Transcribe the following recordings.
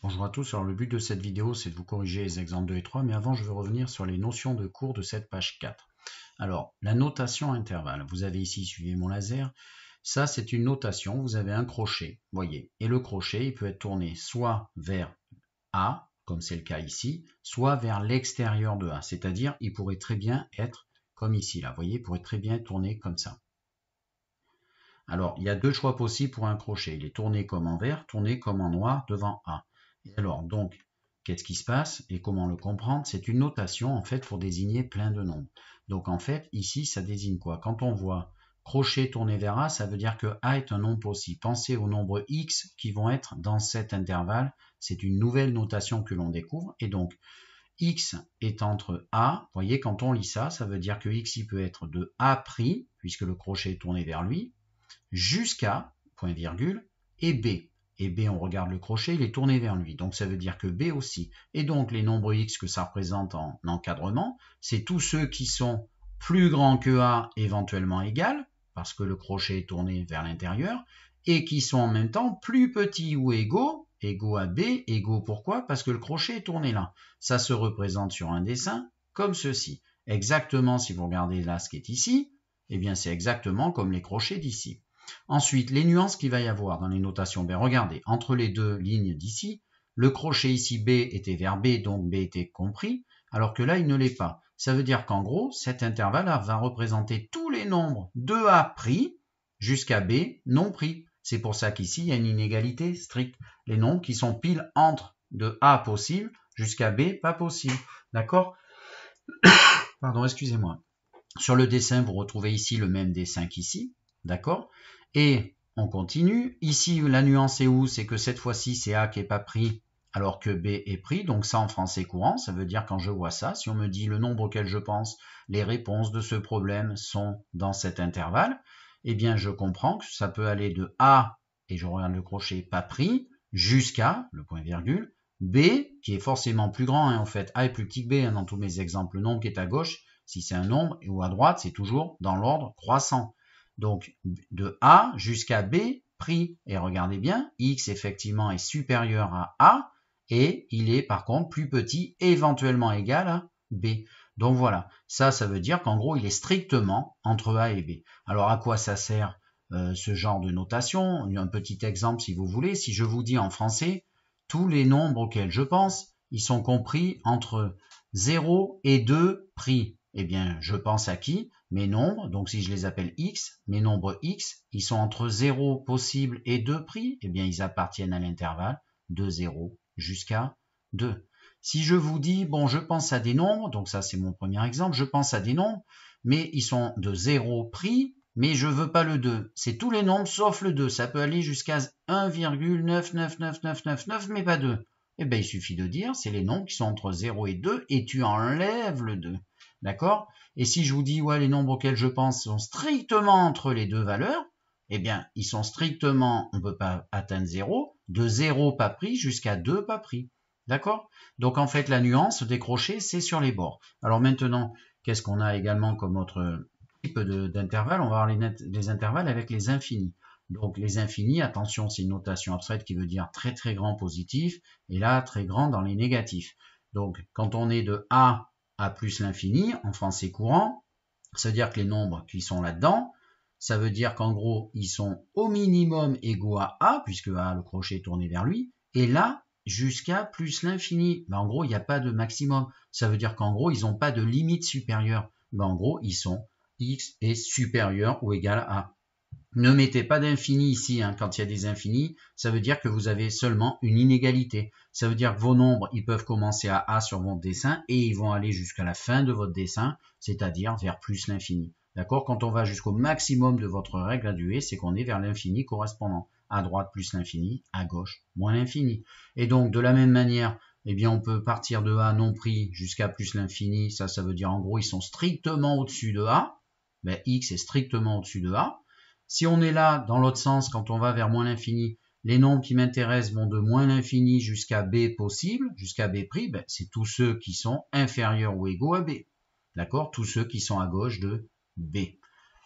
Bonjour à tous, alors le but de cette vidéo c'est de vous corriger les exemples 2 et 3, mais avant je vais revenir sur les notions de cours de cette page 4. Alors, la notation intervalle, vous avez ici, suivez mon laser, ça c'est une notation, vous avez un crochet, voyez, et le crochet il peut être tourné soit vers A, comme c'est le cas ici, soit vers l'extérieur de A, c'est-à-dire il pourrait très bien être comme ici, là, voyez, il pourrait très bien être tourné comme ça. Alors, il y a deux choix possibles pour un crochet. Il est tourné comme en vert, tourné comme en noir devant A. Et alors, donc, qu'est-ce qui se passe et comment le comprendre? C'est une notation, en fait, pour désigner plein de nombres. Donc, en fait, ici, ça désigne quoi? Quand on voit crochet tourné vers A, ça veut dire que A est un nombre possible. Pensez aux nombres X qui vont être dans cet intervalle. C'est une nouvelle notation que l'on découvre. Et donc, X est entre A. Vous voyez, quand on lit ça, ça veut dire que X, il peut être de A', puisque le crochet est tourné vers lui, jusqu'à, point virgule, et B. Et B, on regarde le crochet, il est tourné vers lui. Donc ça veut dire que B aussi. Et donc les nombres X que ça représente en encadrement, c'est tous ceux qui sont plus grands que A, éventuellement égal, parce que le crochet est tourné vers l'intérieur, et qui sont en même temps plus petits ou égaux, égaux à B, égaux pourquoi? Parce que le crochet est tourné là. Ça se représente sur un dessin comme ceci. Exactement, si vous regardez là ce qui est ici, eh bien c'est exactement comme les crochets d'ici. Ensuite, les nuances qu'il va y avoir dans les notations. Ben, regardez, entre les deux lignes d'ici, le crochet ici B était vers B, donc B était compris, alors que là, il ne l'est pas. Ça veut dire qu'en gros, cet intervalle va représenter tous les nombres de A pris jusqu'à B non pris. C'est pour ça qu'ici, il y a une inégalité stricte. Les nombres qui sont pile entre de A possible jusqu'à B pas possible. D'accord? Pardon, excusez-moi. Sur le dessin, vous retrouvez ici le même dessin qu'ici. D'accord? Et on continue. Ici, la nuance est où? C'est que cette fois-ci, c'est A qui n'est pas pris alors que B est pris. Donc ça, en français courant, ça veut dire quand je vois ça, si on me dit le nombre auquel je pense, les réponses de ce problème sont dans cet intervalle, eh bien, je comprends que ça peut aller de A, et je regarde le crochet, pas pris, jusqu'à, le point virgule, B, qui est forcément plus grand. En fait, A est plus petit que B dans tous mes exemples. Le nombre qui est à gauche, si c'est un nombre, ou à droite, c'est toujours dans l'ordre croissant. Donc, de A jusqu'à B pris. Et regardez bien, X effectivement est supérieur à A, et il est par contre plus petit, éventuellement égal à B. Donc voilà, ça veut dire qu'en gros, il est strictement entre A et B. Alors à quoi ça sert ce genre de notation? Un petit exemple si vous voulez. Si je vous dis en français, tous les nombres auxquels je pense, ils sont compris entre 0 et 2 pris. Eh bien, je pense à qui? Mes nombres, donc si je les appelle X, mes nombres X, ils sont entre 0 possible et 2 pris, eh bien, ils appartiennent à l'intervalle de 0 jusqu'à 2. Si je vous dis, bon, je pense à des nombres, donc ça c'est mon premier exemple, je pense à des nombres, mais ils sont de 0 pris, mais je veux pas le 2. C'est tous les nombres sauf le 2. Ça peut aller jusqu'à 1,999999, mais pas 2. Eh bien, il suffit de dire, c'est les nombres qui sont entre 0 et 2, et tu enlèves le 2. D'accord? Et si je vous dis, ouais, les nombres auxquels je pense sont strictement entre les deux valeurs, eh bien, ils sont strictement, on ne peut pas atteindre 0, de 0 pas pris jusqu'à 2 pas pris. D'accord? Donc, en fait, la nuance des crochets, c'est sur les bords. Alors maintenant, qu'est-ce qu'on a également comme autre type d'intervalle? On va avoir les intervalles avec les infinis. Donc, les infinis, attention, c'est une notation abstraite qui veut dire très très grand positif, et là, très grand dans les négatifs. Donc, quand on est de A à plus l'infini, en français courant, ça veut dire que les nombres qui sont là-dedans, ça veut dire qu'en gros, ils sont au minimum égaux à A, puisque A, le crochet est tourné vers lui, et là, jusqu'à plus l'infini. Ben, en gros, il n'y a pas de maximum. Ça veut dire qu'en gros, ils n'ont pas de limite supérieure. Ben, en gros, ils sont X est supérieur ou égal à A. Ne mettez pas d'infini ici, hein. Quand il y a des infinis, ça veut dire que vous avez seulement une inégalité. Ça veut dire que vos nombres, ils peuvent commencer à A sur votre dessin et ils vont aller jusqu'à la fin de votre dessin, c'est-à-dire vers plus l'infini. D'accord? Quand on va jusqu'au maximum de votre règle graduée, c'est qu'on est vers l'infini correspondant. À droite plus l'infini, à gauche moins l'infini. Et donc, de la même manière, eh bien, on peut partir de A non pris jusqu'à plus l'infini. Ça veut dire en gros, ils sont strictement au-dessus de A. Ben, X est strictement au-dessus de A. Si on est là, dans l'autre sens, quand on va vers moins l'infini, les nombres qui m'intéressent vont de moins l'infini jusqu'à B possible, jusqu'à B', ben, c'est tous ceux qui sont inférieurs ou égaux à B. D'accord? Tous ceux qui sont à gauche de B.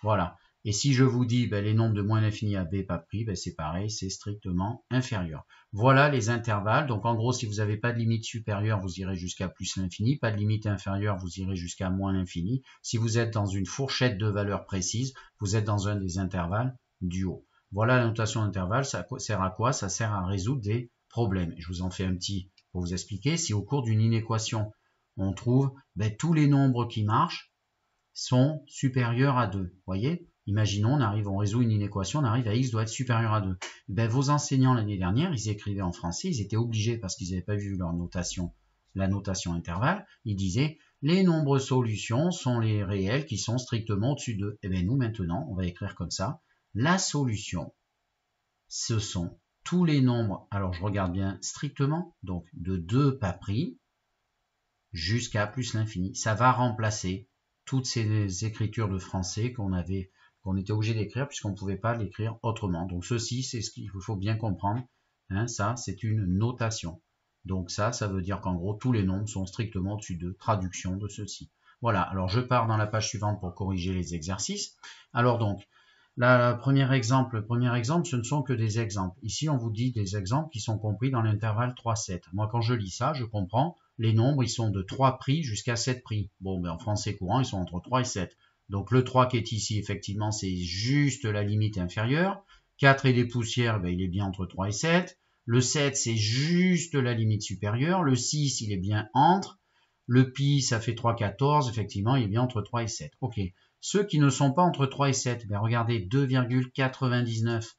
Voilà. Et si je vous dis les nombres de moins l'infini à b pas pris, c'est pareil, c'est strictement inférieur. Voilà les intervalles. Donc en gros, si vous n'avez pas de limite supérieure, vous irez jusqu'à plus l'infini. Pas de limite inférieure, vous irez jusqu'à moins l'infini. Si vous êtes dans une fourchette de valeurs précises, vous êtes dans un des intervalles du haut. Voilà la notation d'intervalle. Ça sert à quoi? Ça sert à résoudre des problèmes. Je vous en fais un petit pour vous expliquer. Si au cours d'une inéquation, on trouve tous les nombres qui marchent sont supérieurs à 2. Voyez? Imaginons, on résout une inéquation, on arrive à x doit être supérieur à 2. Vos enseignants l'année dernière, ils écrivaient en français, ils étaient obligés, parce qu'ils n'avaient pas vu leur notation, la notation intervalle, ils disaient les nombres solutions sont les réels qui sont strictement au-dessus d'eux. Et bien nous maintenant, on va écrire comme ça, la solution, ce sont tous les nombres, alors je regarde bien strictement, donc de 2 pas pris, jusqu'à plus l'infini. Ça va remplacer toutes ces écritures de français qu'on était obligé d'écrire puisqu'on ne pouvait pas l'écrire autrement. Donc ceci, c'est ce qu'il faut bien comprendre. Ça, c'est une notation. Donc ça veut dire qu'en gros, tous les nombres sont strictement au-dessus de traduction de ceci. Voilà, alors je pars dans la page suivante pour corriger les exercices. Alors donc, le premier exemple, ce ne sont que des exemples. Ici, on vous dit des exemples qui sont compris dans l'intervalle 3-7. Moi, quand je lis ça, je comprends. Les nombres, ils sont de 3 prix jusqu'à 7 prix. Bon, en français courant, ils sont entre 3 et 7. Donc le 3 qui est ici, effectivement, c'est juste la limite inférieure. 4 et des poussières, il est bien entre 3 et 7. Le 7, c'est juste la limite supérieure. Le 6, il est bien entre. Le pi, ça fait 3, 14. Effectivement, il est bien entre 3 et 7. Ok. Ceux qui ne sont pas entre 3 et 7, regardez, 2,99.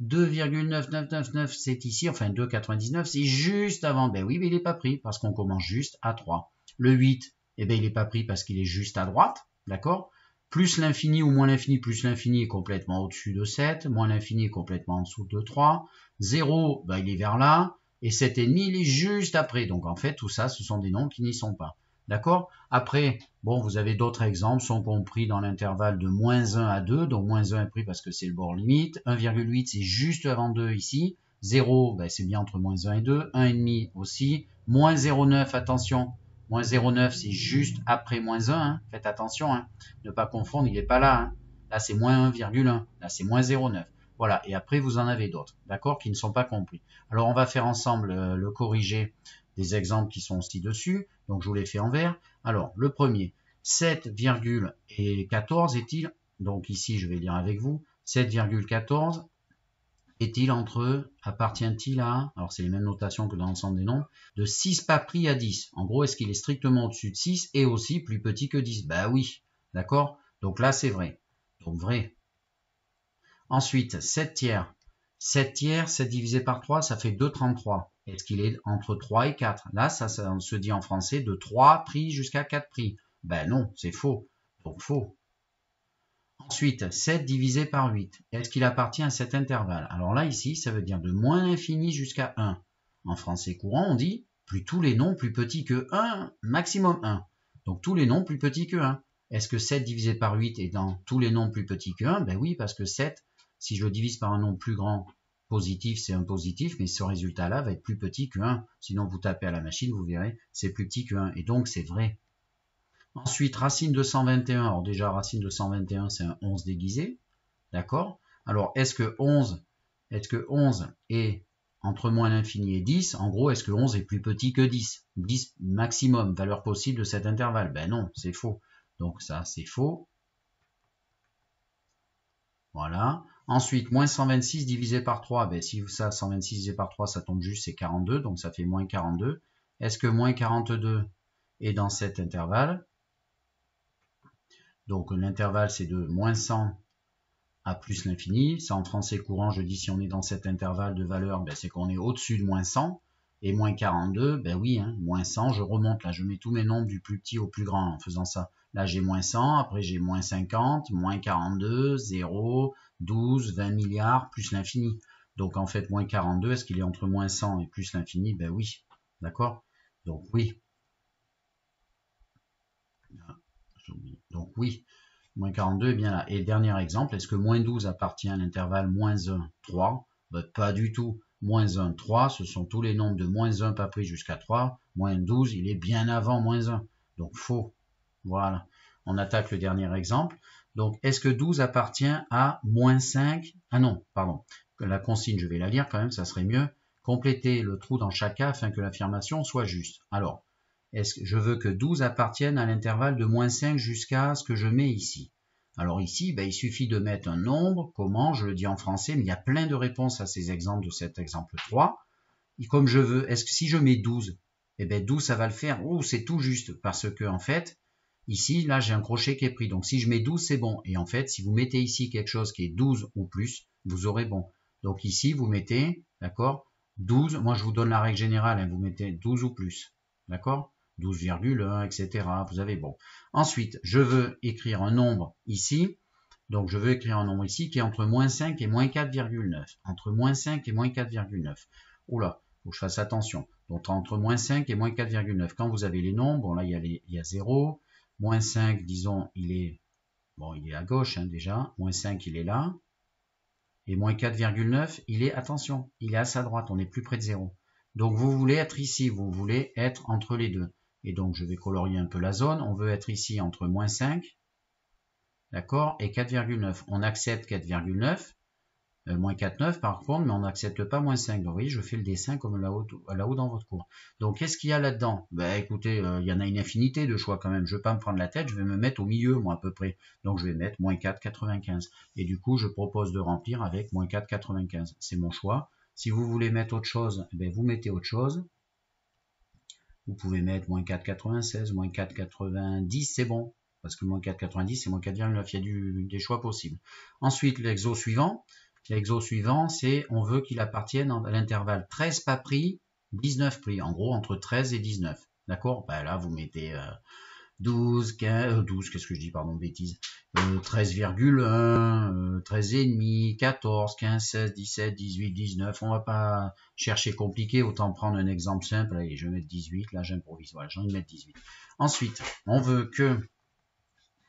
2,9999, c'est ici, enfin 2,99, c'est juste avant. Oui, mais il n'est pas pris parce qu'on commence juste à 3. Le 8, il n'est pas pris parce qu'il est juste à droite, d'accord? Plus l'infini ou moins l'infini, plus l'infini est complètement au-dessus de 7, moins l'infini est complètement en dessous de 3. 0, il est vers là, et 7,5, il est juste après. Donc en fait, tout ça, ce sont des nombres qui n'y sont pas. D'accord? Après, bon, vous avez d'autres exemples, sont compris dans l'intervalle de moins 1 à 2, donc moins 1 est pris parce que c'est le bord limite, 1,8 c'est juste avant 2 ici, 0 c'est bien entre moins 1 et 2, 1,5 aussi, moins 0,9, attention, moins 0,9 c'est juste après moins 1, faites attention, ne pas confondre, il n'est pas là, là c'est moins 1,1, là c'est moins 0,9. Voilà, et après vous en avez d'autres, d'accord, qui ne sont pas compris. Alors on va faire ensemble le corriger des exemples qui sont ci-dessus, donc je vous les fais en vert. Alors, le premier, 7,14 est-il, donc ici je vais lire avec vous, 7,14 est-il appartient-il à, alors c'est les mêmes notations que dans l'ensemble des nombres, de 6 pas pris à 10. En gros, est-ce qu'il est strictement au-dessus de 6 et aussi plus petit que 10? Oui, d'accord, donc là c'est vrai, donc vrai. Ensuite, 7 tiers. 7 tiers, 7 divisé par 3, ça fait 2,33. Est-ce qu'il est entre 3 et 4? Là, ça se dit en français de 3 prix jusqu'à 4 prix. Non, c'est faux. Donc faux. Ensuite, 7 divisé par 8. Est-ce qu'il appartient à cet intervalle? Alors là, ici, ça veut dire de moins l'infini jusqu'à 1. En français courant, on dit plus tous les nombres plus petits que 1, maximum 1. Donc tous les nombres plus petits que 1. Est-ce que 7 divisé par 8 est dans tous les nombres plus petits que 1? Oui, parce que 7, si je le divise par un nombre plus grand, positif, c'est un positif, mais ce résultat-là va être plus petit que 1. Sinon, vous tapez à la machine, vous verrez, c'est plus petit que 1. Et donc, c'est vrai. Ensuite, racine de 121. Alors déjà, racine de 121, c'est un 11 déguisé. D'accord? Alors, est-ce que 11 est entre moins l'infini et 10? En gros, est-ce que 11 est plus petit que 10? 10 maximum, valeur possible de cet intervalle. Non, c'est faux. Donc ça, c'est faux. Voilà. Ensuite, moins 126 divisé par 3. Si ça, 126 divisé par 3, ça tombe juste, c'est 42. Donc ça fait moins 42. Est-ce que moins 42 est dans cet intervalle? Donc l'intervalle, c'est de moins 100 à plus l'infini. Ça, en français courant, je dis si on est dans cet intervalle de valeur, c'est qu'on est au-dessus de moins 100. Et moins 42, oui, moins 100, je remonte là, je mets tous mes nombres du plus petit au plus grand en faisant ça. Là, j'ai moins 100, après j'ai moins 50, moins 42, 0, 12, 20 milliards, plus l'infini. Donc en fait, moins 42, est-ce qu'il est entre moins 100 et plus l'infini? Oui, d'accord? Donc oui. Donc oui, moins 42 est bien là. Et le dernier exemple, est-ce que moins 12 appartient à l'intervalle moins 1, 3? Pas du tout. Moins 1, 3, ce sont tous les nombres de moins 1 pas pris jusqu'à 3. Moins 12, il est bien avant moins 1. Donc faux. Voilà. On attaque le dernier exemple. Donc, est-ce que 12 appartient à moins 5? Ah non, pardon. La consigne, je vais la lire quand même, ça serait mieux. Compléter le trou dans chaque cas afin que l'affirmation soit juste. Alors, est-ce que je veux que 12 appartiennent à l'intervalle de moins 5 jusqu'à ce que je mets ici? Alors ici, ben, il suffit de mettre un nombre. Comment? Je le dis en français, mais il y a plein de réponses à ces exemples de cet exemple 3. Et comme je veux, est-ce que si je mets 12, eh bien 12, ça va le faire. Oh, c'est tout juste, parce que en fait, ici, là, j'ai un crochet qui est pris. Donc si je mets 12, c'est bon. Et en fait, si vous mettez ici quelque chose qui est 12 ou plus, vous aurez bon. Donc ici, vous mettez, d'accord, 12. Moi, je vous donne la règle générale, hein, vous mettez 12 ou plus. D'accord? 12,1, etc. Vous avez bon. Ensuite, je veux écrire un nombre ici. Donc, je veux écrire un nombre ici qui est entre moins 5 et moins 4,9. Entre moins 5 et moins 4,9. Oula, faut que je fasse attention. Donc, entre moins 5 et moins 4,9. Quand vous avez les nombres, bon là, il y a 0. Moins 5, disons, il est à gauche hein, déjà. Moins 5, il est là. Et moins 4,9, il est, attention, il est à sa droite. On est plus près de 0. Donc, vous voulez être ici. Vous voulez être entre les deux. Et donc, je vais colorier un peu la zone. On veut être ici entre moins 5, d'accord, et 4,9. On accepte 4,9, moins 4,9 par contre, mais on n'accepte pas moins 5. Donc, vous voyez, je fais le dessin comme là-haut dans votre cours. Donc, qu'est-ce qu'il y a là-dedans? Ben, écoutez, il y en a une infinité de choix quand même. Je ne vais pas me prendre la tête, je vais me mettre au milieu, moi, à peu près. Donc, je vais mettre moins 4,95. Et du coup, je propose de remplir avec moins 4,95. C'est mon choix. Si vous voulez mettre autre chose, ben, vous mettez autre chose. Vous pouvez mettre moins 4,96, moins 4,90, c'est bon. Parce que moins 4,90, c'est moins 4,9. Il y a des choix possibles. Ensuite, l'exo suivant. L'exo suivant, c'est on veut qu'il appartienne à l'intervalle 13 pas pris, 19 pris. En gros, entre 13 et 19. D'accord? Ben là, vous mettez 12, 15, 12, qu'est-ce que je dis, pardon, bêtise. 13,1, 13,5, 14, 15, 16, 17, 18, 19. On va pas chercher compliqué, autant prendre un exemple simple. Allez, je vais mettre 18, là j'improvise, voilà, j'ai envie de mettre 18. Ensuite, on veut que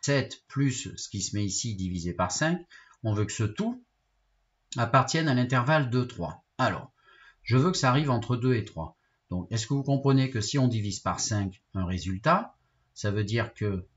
7 plus ce qui se met ici divisé par 5, on veut que ce tout appartienne à l'intervalle 2, 3. Alors, je veux que ça arrive entre 2 et 3. Donc, est-ce que vous comprenez que si on divise par 5 un résultat, ça veut dire que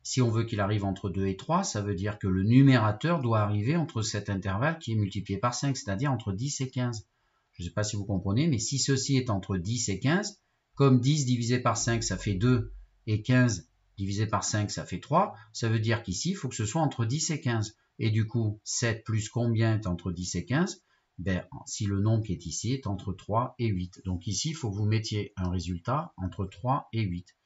si on veut qu'il arrive entre 2 et 3, ça veut dire que le numérateur doit arriver entre cet intervalle qui est multiplié par 5, c'est-à-dire entre 10 et 15. Je ne sais pas si vous comprenez, mais si ceci est entre 10 et 15, comme 10 divisé par 5, ça fait 2, et 15 divisé par 5, ça fait 3, ça veut dire qu'ici, il faut que ce soit entre 10 et 15. Et du coup, 7 plus combien est entre 10 et 15? Ben, si le nombre qui est ici est entre 3 et 8. Donc ici, il faut que vous mettiez un résultat entre 3 et 8.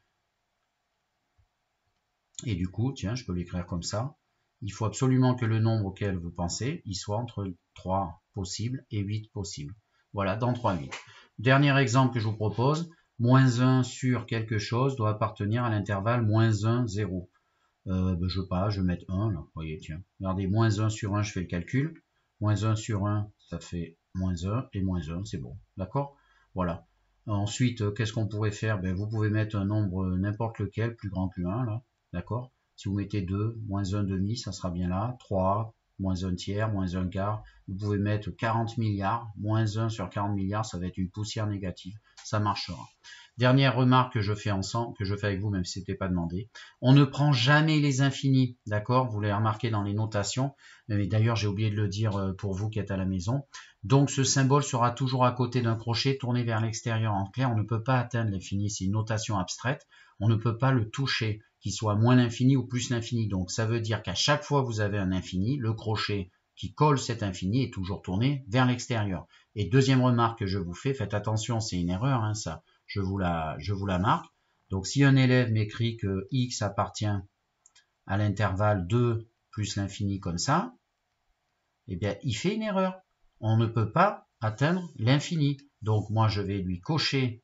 Et du coup, tiens, je peux l'écrire comme ça. Il faut absolument que le nombre auquel vous pensez, il soit entre 3 possibles et 8 possibles. Voilà, dans 3, 8. Dernier exemple que je vous propose, moins 1 sur quelque chose doit appartenir à l'intervalle moins 1, 0. Ben, je veux pas, je vais mettre 1 là. Vous voyez, tiens. Regardez, moins 1 sur 1, je fais le calcul. Moins 1 sur 1, ça fait moins 1 et moins 1, c'est bon. D'accord? Voilà. Ensuite, qu'est-ce qu'on pourrait faire? Ben, vous pouvez mettre un nombre n'importe lequel, plus grand que 1 là. D'accord? Si vous mettez 2, moins 1 demi, ça sera bien là. 3, moins 1 tiers, moins 1 quart. Vous pouvez mettre 40 milliards. Moins 1 sur 40 milliards, ça va être une poussière négative. Ça marchera. Dernière remarque que je fais ensemble, que je fais avec vous, même si ce n'était pas demandé. On ne prend jamais les infinis, d'accord? Vous l'avez remarqué dans les notations. Mais d'ailleurs, j'ai oublié de le dire pour vous qui êtes à la maison. Donc, ce symbole sera toujours à côté d'un crochet tourné vers l'extérieur. En clair, on ne peut pas atteindre l'infini. C'est une notation abstraite. On ne peut pas le toucher, qu'il soit moins l'infini ou plus l'infini. Donc, ça veut dire qu'à chaque fois que vous avez un infini, le crochet qui colle cet infini est toujours tourné vers l'extérieur. Et deuxième remarque que je vous fais, faites attention, c'est une erreur, hein, ça. Je vous la marque. Donc, si un élève m'écrit que x appartient à l'intervalle 2 plus l'infini comme ça, eh bien, il fait une erreur. On ne peut pas atteindre l'infini. Donc, moi, je vais lui cocher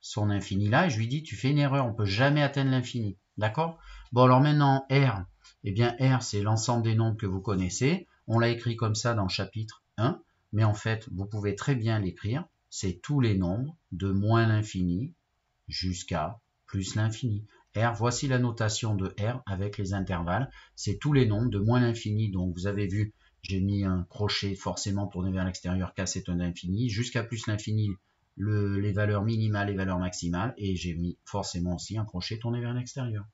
son infini là et je lui dis, tu fais une erreur, on ne peut jamais atteindre l'infini. D'accord? Bon, alors maintenant, R, eh bien, R, c'est l'ensemble des nombres que vous connaissez. On l'a écrit comme ça dans le chapitre 1, mais en fait, vous pouvez très bien l'écrire. C'est tous les nombres de moins l'infini jusqu'à plus l'infini. R, voici la notation de R avec les intervalles. C'est tous les nombres de moins l'infini. Donc, vous avez vu, j'ai mis un crochet forcément tourné vers l'extérieur, car c'est un infini, jusqu'à plus l'infini, les valeurs minimales et valeurs maximales. Et j'ai mis forcément aussi un crochet tourné vers l'extérieur.